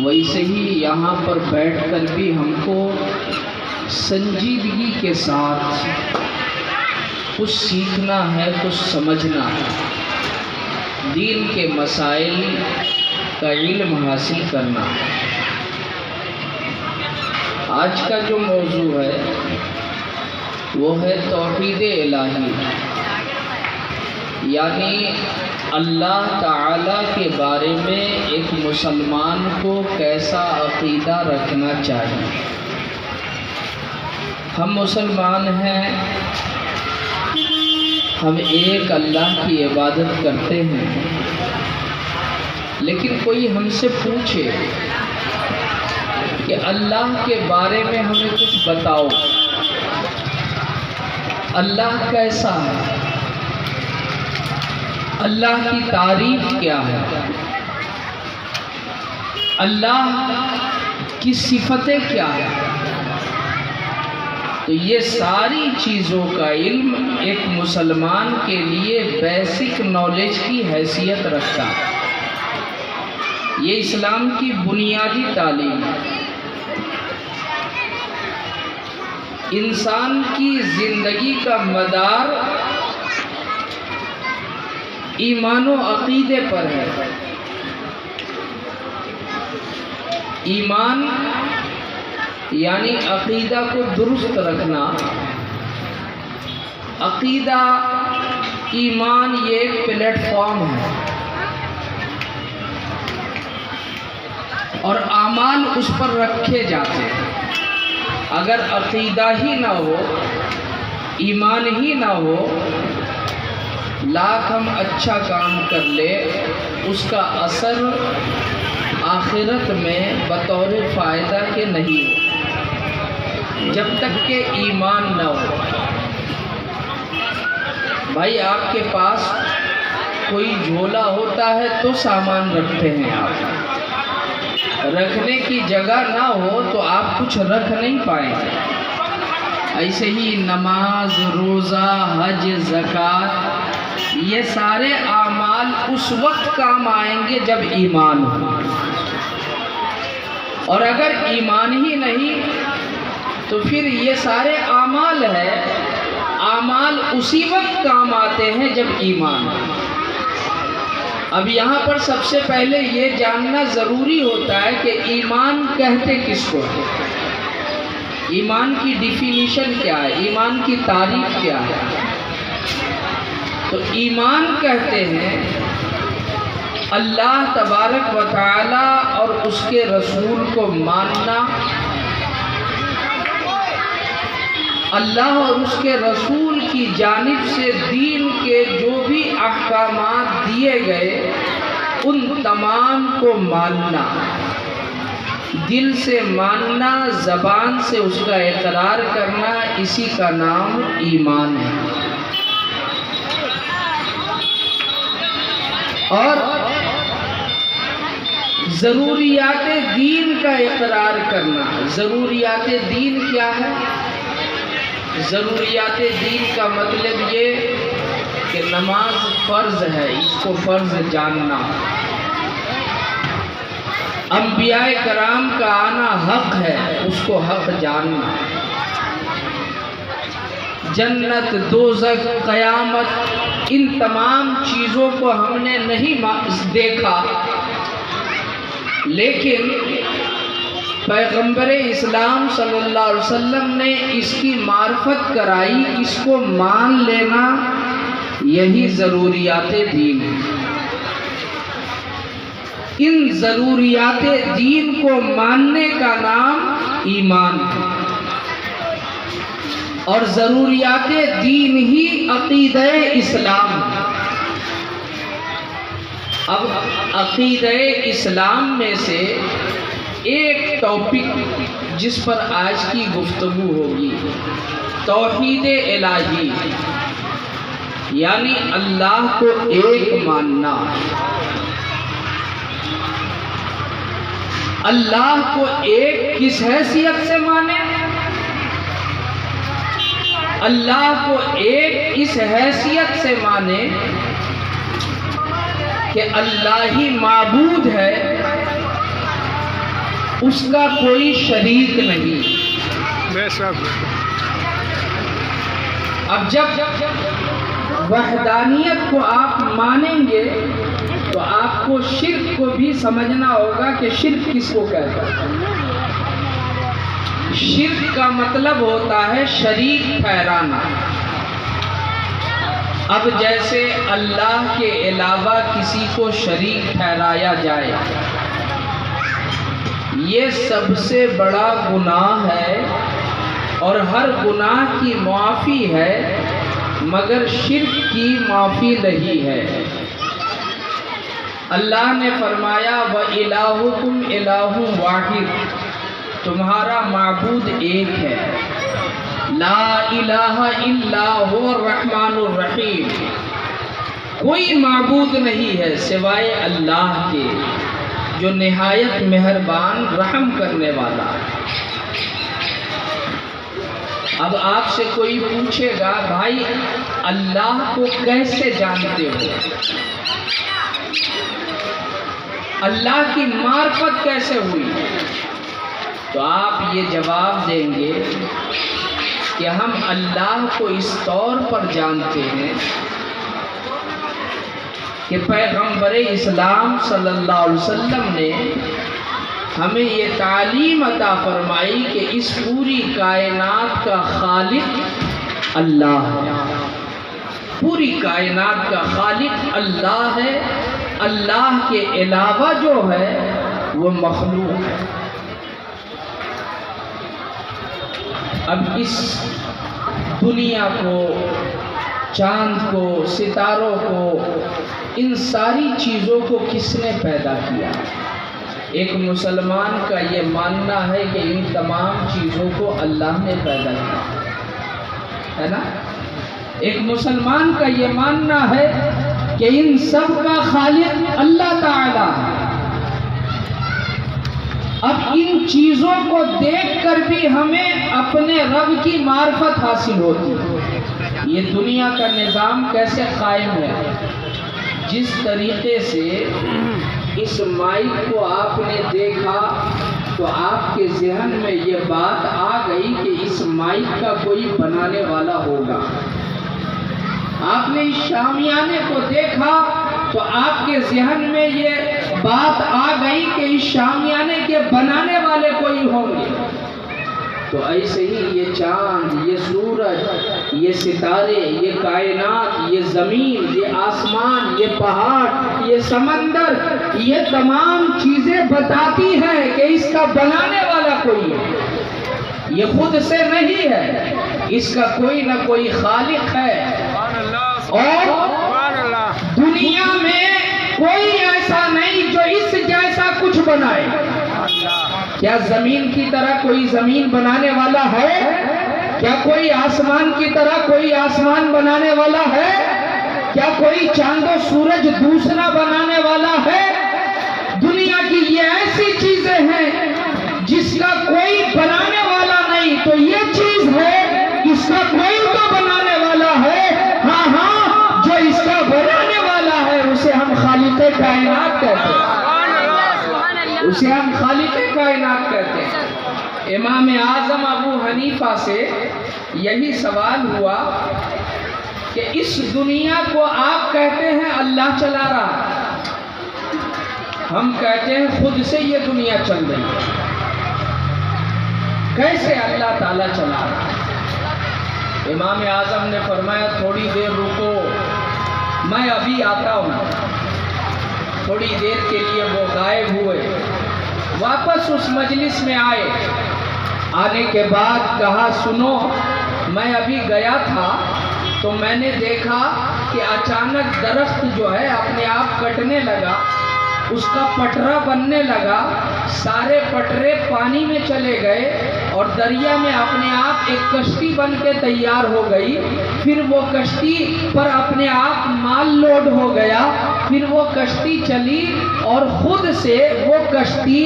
ویسے ہی یہاں پر بیٹھ کر بھی ہم کو سنجیدگی کے ساتھ کچھ سیکھنا ہے، کچھ سمجھنا ہے، دین کے مسائل کا علم حاصل کرنا ہے۔ آج کا جو موضوع ہے وہ ہے توحید الہی، یعنی اللہ تعالیٰ کے بارے میں ایک مسلمان کو کیسا عقیدہ رکھنا چاہیے۔ ہم مسلمان ہیں، ہم ایک اللہ کی عبادت کرتے ہیں، لیکن کوئی ہم سے پوچھے کہ اللہ کے بارے میں ہمیں کچھ بتاؤ، اللہ کیسا ہے، اللہ کی تعریف کیا ہے، اللہ کی صفتیں کیا ہیں، تو یہ ساری چیزوں کا علم ایک مسلمان کے لیے بیسک نالج کی حیثیت رکھتا ہے۔ یہ اسلام کی بنیادی تعلیم ہے۔ انسان کی زندگی کا مدار ایمان و عقیدے پر ہے۔ ایمان یعنی عقیدہ کو درست رکھنا، عقیدہ ایمان یہ ایک پلیٹ فارم ہے، اور اعمال اس پر رکھے جاتے ہیں۔ اگر عقیدہ ہی نہ ہو، ایمان ہی نہ ہو، لاکھ ہم اچھا کام کر لے، اس کا اثر آخرت میں بطور فائدہ کے نہیں ہو جب تک کہ ایمان نہ ہو۔ بھائی آپ کے پاس کوئی جھولا ہوتا ہے تو سامان رکھتے ہیں آپ، رکھنے کی جگہ نہ ہو تو آپ کچھ رکھ نہیں پائیں گے۔ ایسے ہی نماز، روزہ، حج، زکوٰۃ، یہ سارے اعمال اس وقت کام آئیں گے جب ایمان ہو، اور اگر ایمان ہی نہیں تو پھر یہ سارے اعمال ہیں، اعمال اسی وقت کام آتے ہیں جب ایمان ہو۔ اب یہاں پر سب سے پہلے یہ جاننا ضروری ہوتا ہے کہ ایمان کہتے کس کو ہے، ایمان کی ڈیفینیشن کیا ہے، ایمان کی تعریف کیا ہے۔ تو ایمان کہتے ہیں اللہ تبارک و تعالی اور اس کے رسول کو ماننا، اللہ اور اس کے رسول کی جانب سے دین کے جو بھی احکامات دیے گئے ان تمام کو ماننا، دل سے ماننا، زبان سے اس کا اقرار کرنا، اسی کا نام ایمان ہے۔ اور ضروریات دین کا اقرار کرنا۔ ضروریات دین کیا ہے؟ ضروریات دین کا مطلب یہ کہ نماز فرض ہے، اس کو فرض جاننا، انبیاء کرام کا آنا حق ہے، اس کو حق جاننا، جنت، دوزخ، قیامت، ان تمام چیزوں کو ہم نے نہیں دیکھا، لیکن پیغمبر اسلام صلی اللہ علیہ وسلم نے اس کی معرفت کرائی، اس کو مان لینا، یہی ضروریات دین ہے۔ ان ضروریات دین کو ماننے کا نام ایمان ہے، اور ضروریات دین ہی عقیدہ اسلام ہے۔ اب عقیدہ اسلام میں سے ایک ٹاپک جس پر آج کی گفتگو ہوگی، توحید الہی، یعنی اللہ کو ایک ماننا۔ اللہ کو ایک کس حیثیت سے مانے؟ اللہ کو ایک اس حیثیت سے مانے کہ اللہ ہی معبود ہے، اس کا کوئی شریک نہیں۔ بے شک۔ اب جب وحدانیت کو آپ مانیں گے تو آپ کو شرک کو بھی سمجھنا ہوگا کہ شرک کس کو کہتا ہے۔ شرک کا مطلب ہوتا ہے شریک ٹھہرانا۔ اب جیسے اللہ کے علاوہ کسی کو شریک ٹھہرایا جائے، یہ سب سے بڑا گناہ ہے اور ہر گناہ کی معافی ہے، مگر شرک کی معافی نہیں ہے۔ اللہ نے فرمایا وَإِلَٰهُكُمْ إِلَٰهٌ وَاحِدٌ، تمہارا معبود ایک ہے، لا الہ الا هو الرحمن الرحیم، کوئی معبود نہیں ہے سوائے اللہ کے جو نہایت مہربان رحم کرنے والا ہے۔ اب آپ سے کوئی پوچھے گا بھائی اللہ کو کیسے جانتے ہو، اللہ کی معرفت کیسے ہوئی، تو آپ یہ جواب دیں گے کہ ہم اللہ کو اس طور پر جانتے ہیں کہ پیغمبر اسلام صلی اللہ علیہ وسلم نے ہمیں یہ تعلیم عطا فرمائی کہ اس پوری کائنات کا خالق اللہ ہے، پوری کائنات کا خالق اللہ ہے، اللہ کے علاوہ جو ہے وہ مخلوق ہے۔ اب اس دنیا کو، چاند کو، ستاروں کو، ان ساری چیزوں کو کس نے پیدا کیا؟ ایک مسلمان کا یہ ماننا ہے کہ ان تمام چیزوں کو اللہ نے پیدا کیا ہے نا۔ ایک مسلمان کا یہ ماننا ہے کہ ان سب کا خالق اللہ تعالی ہے۔ اب ان چیزوں کو دیکھ کر بھی ہمیں اپنے رب کی معرفت حاصل ہوتی ہے۔ یہ دنیا کا نظام کیسے قائم ہے، جس طریقے سے اس مائک کو آپ نے دیکھا تو آپ کے ذہن میں یہ بات آ گئی کہ اس مائک کا کوئی بنانے والا ہوگا۔ آپ نے اس شامیانے کو دیکھا تو آپ کے ذہن میں یہ بات آ گئی کہ اس شامیانے کے بنانے والے کوئی ہوں گے۔ تو ایسے ہی یہ چاند، یہ سورج، یہ ستارے، یہ کائنات، یہ زمین، یہ آسمان، یہ پہاڑ، یہ سمندر، یہ تمام چیزیں بتاتی ہیں کہ اس کا بنانے والا کوئی ہے، یہ خود سے نہیں ہے، اس کا کوئی نہ کوئی خالق ہے۔ اور دنیا میں کوئی ایسا نہیں جو اس جیسا کچھ بنائے۔ کیا زمین کی طرح کوئی زمین بنانے والا ہے؟ کیا کوئی آسمان کی طرح کوئی آسمان بنانے والا ہے؟ کیا کوئی چاند و سورج دوسرا بنانے والا ہے؟ دنیا کی یہ ایسی چیزیں ہیں جس کا کوئی بنانے والا نہیں، تو یہ چیز ہے اس کا کوئی تو بنانے والا ہے۔ ہاں ہاں، جو اس کا بنانے والا ہے اسے ہم خالق کائنات کہتے ہیں، اسے ہم خالق کائنات کہتے ہیں۔ امام اعظم ابو حنیفہ سے یہی سوال ہوا کہ اس دنیا کو آپ کہتے ہیں اللہ چلا رہا، ہم کہتے ہیں خود سے یہ دنیا چل رہی ہے، کیسے اللہ تعالیٰ چلا رہا؟ امام اعظم نے فرمایا تھوڑی دیر رکو، میں ابھی آتا ہوں۔ تھوڑی دیر کے لیے وہ غائب ہوئے، واپس اس مجلس میں آئے، آنے کے بعد کہا سنو، میں ابھی گیا تھا تو میں نے دیکھا کہ اچانک درخت جو ہے اپنے آپ کٹنے لگا، اس کا پٹرا بننے لگا، سارے پٹرے پانی میں چلے گئے اور دریا میں اپنے آپ ایک کشتی بن کے تیار ہو گئی۔ پھر وہ کشتی پر اپنے آپ مال لوڈ ہو گیا، پھر وہ کشتی چلی اور خود سے وہ کشتی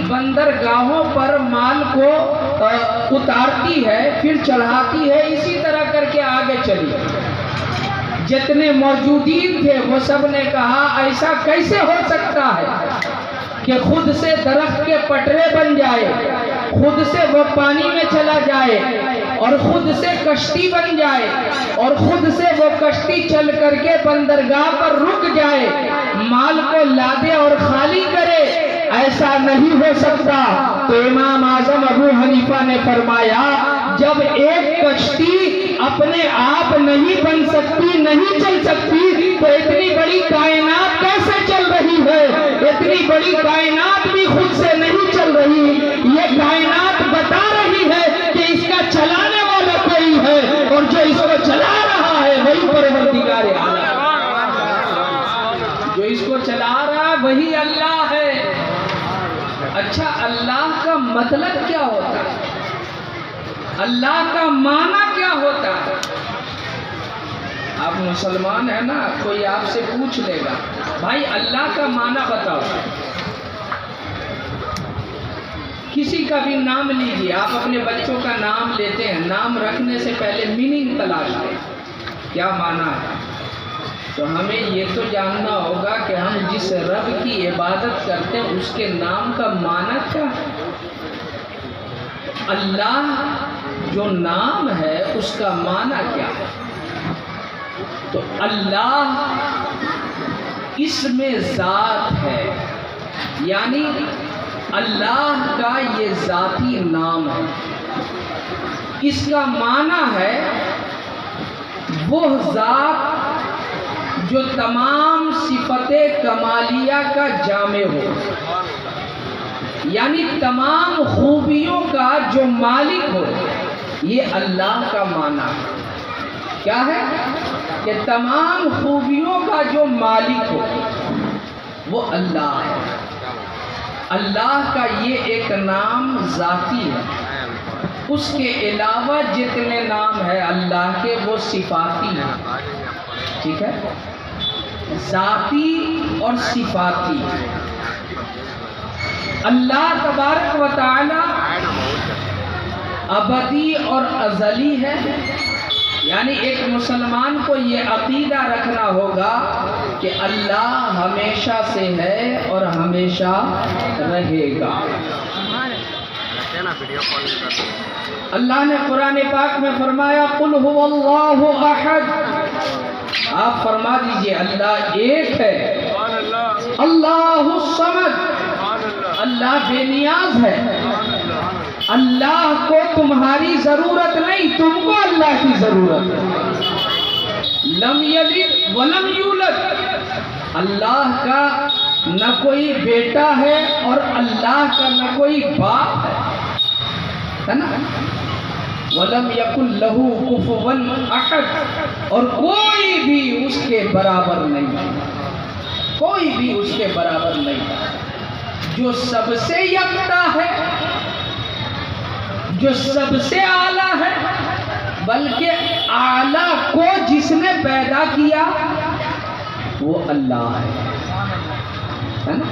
بندرگاہوں پر مال کو اتارتی ہے، پھر چڑھاتی ہے، اسی طرح کر کے آگے چلی۔ جتنے موجودین تھے وہ سب نے کہا ایسا کیسے ہو سکتا ہے کہ خود سے درخت کے پٹرے بن جائے، خود سے وہ پانی میں چلا جائے اور خود سے کشتی بن جائے اور خود سے وہ کشتی چل کر کے بندرگاہ پر رک جائے، مال کو لادے اور خالی کرے، ایسا نہیں ہو سکتا۔ تو امام اعظم ابو حنیفہ نے فرمایا جب ایک کشتی اپنے آپ نہیں بن سکتی، نہیں چل سکتی، تو اتنی بڑی کائنات کیسے چل رہی ہے؟ اتنی بڑی کائنات بھی خود سے نہیں چل رہی، یہ کائنات بتا رہی ہے کہ اس کا چلانے والا کوئی ہے اور جو اس کو چلا رہا ہے وہی پروردگار عالم، جو اس کو چلا رہا ہے وہی اللہ ہے۔ اچھا، اللہ کا مطلب کیا ہوتا ہے؟ اللہ کا معنی کیا ہوتا ہے؟ آپ مسلمان ہیں نا، کوئی آپ سے پوچھ لے گا بھائی اللہ کا معنی بتاؤ، کسی کا بھی نام لیجیے، آپ اپنے بچوں کا نام لیتے ہیں، نام رکھنے سے پہلے میننگ تلاش کریں کیا معنی ہے۔ تو ہمیں یہ تو جاننا ہوگا کہ ہم جس رب کی عبادت کرتے ہیں اس کے نام کا معنی کیا ہے۔ اللہ جو نام ہے اس کا معنی کیا ہے؟ تو اللہ اسم ذات ہے، یعنی اللہ کا یہ ذاتی نام ہے، اس کا معنی ہے وہ ذات جو تمام صفت کمالیہ کا جامع ہو، یعنی تمام خوبیوں کا جو مالک ہو، یہ اللہ کا معنی ہے۔ کیا ہے؟ کہ تمام خوبیوں کا جو مالک ہو وہ اللہ ہے۔ اللہ کا یہ ایک نام ذاتی ہے، اس کے علاوہ جتنے نام ہیں اللہ کے وہ صفاتی ہیں، ٹھیک ہے، ذاتی اور صفاتی۔ اللہ تبارک و تعالی ابدی اور ازلی ہے، یعنی ایک مسلمان کو یہ عقیدہ رکھنا ہوگا کہ اللہ ہمیشہ سے ہے اور ہمیشہ رہے گا۔ اللہ نے قرآن پاک میں فرمایا قل هو اللہ احد، آپ فرما دیجئے اللہ ایک ہے، اللہ الصمد، اللہ بے نیاز ہے، اللہ کو تمہاری ضرورت نہیں، تم کو اللہ کی ضرورت ہے۔ لم یلد ولم یولد، اللہ کا نہ کوئی بیٹا ہے اور اللہ کا نہ کوئی باپ ہے نا، وَلَمْ يَكُنْ لَهُ كُفُوًا أَحَدٌ، اور کوئی بھی اس کے برابر نہیں، کوئی بھی اس کے برابر نہیں، جو سب سے یکتا ہے، جو سب سے اعلیٰ ہے، بلکہ اعلیٰ کو جس نے پیدا کیا وہ اللہ ہے نا۔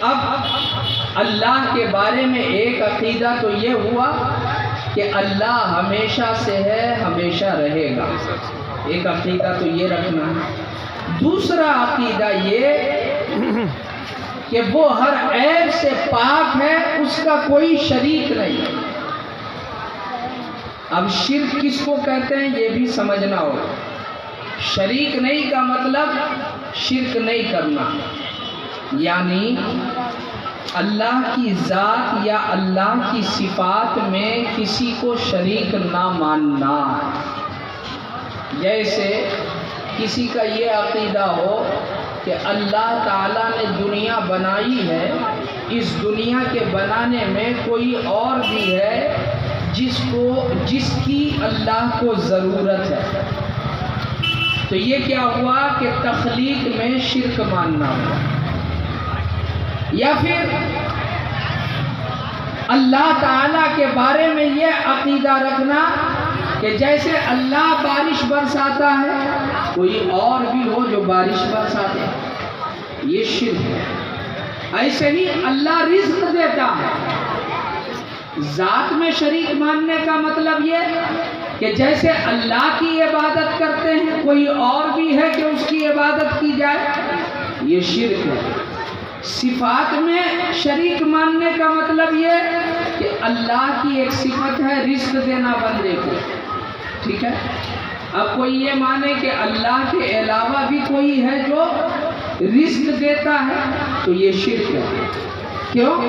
اب اللہ کے بارے میں ایک عقیدہ تو یہ ہوا کہ اللہ ہمیشہ سے ہے، ہمیشہ رہے گا، ایک عقیدہ تو یہ رکھنا ہے۔ دوسرا عقیدہ یہ کہ وہ ہر عیب سے پاک ہے، اس کا کوئی شریک نہیں۔ اب شرک کس کو کہتے ہیں یہ بھی سمجھنا ہوگا۔ شریک نہیں کا مطلب شرک نہیں کرنا، یعنی اللہ کی ذات یا اللہ کی صفات میں کسی کو شریک نہ ماننا۔ جیسے کسی کا یہ عقیدہ ہو کہ اللہ تعالیٰ نے دنیا بنائی ہے، اس دنیا کے بنانے میں کوئی اور بھی ہے جس کی اللہ کو ضرورت ہے، تو یہ کیا ہوا کہ تخلیق میں شرک ماننا ہوا۔ یا پھر اللہ تعالیٰ کے بارے میں یہ عقیدہ رکھنا کہ جیسے اللہ بارش برساتا ہے کوئی اور بھی ہو جو بارش برساتے ہیں، یہ شرک ہے۔ ایسے ہی اللہ رزق دیتا ہے، ذات میں شریک ماننے کا مطلب یہ کہ جیسے اللہ کی عبادت کرتے ہیں کوئی اور بھی ہے کہ اس کی عبادت کی جائے، یہ شرک ہے۔ صفات میں شریک ماننے کا مطلب یہ کہ اللہ کی ایک صفت ہے رزق دینا بندے کو، ٹھیک ہے؟ اب کوئی یہ مانے کہ اللہ کے علاوہ بھی کوئی ہے جو رزق دیتا ہے تو یہ شرک ہے۔ کیوں؟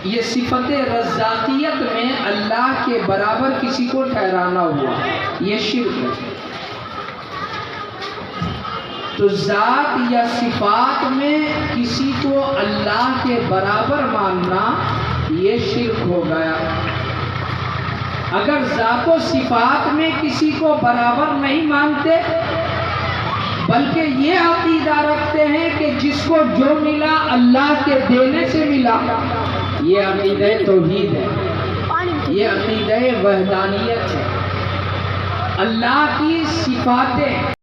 یہ صفت رزاقیت میں اللہ کے برابر کسی کو ٹھہرانا ہوا، یہ شرک ہے۔ تو ذات یا صفات میں کسی کو اللہ کے برابر ماننا یہ شرک ہو گیا۔ اگر ذات و صفات میں کسی کو برابر نہیں مانتے بلکہ یہ عقیدہ رکھتے ہیں کہ جس کو جو ملا اللہ کے دینے سے ملا، یہ عقیدہ توحید ہے، یہ عقیدہ وحدانیت ہے۔ اللہ کی صفاتیں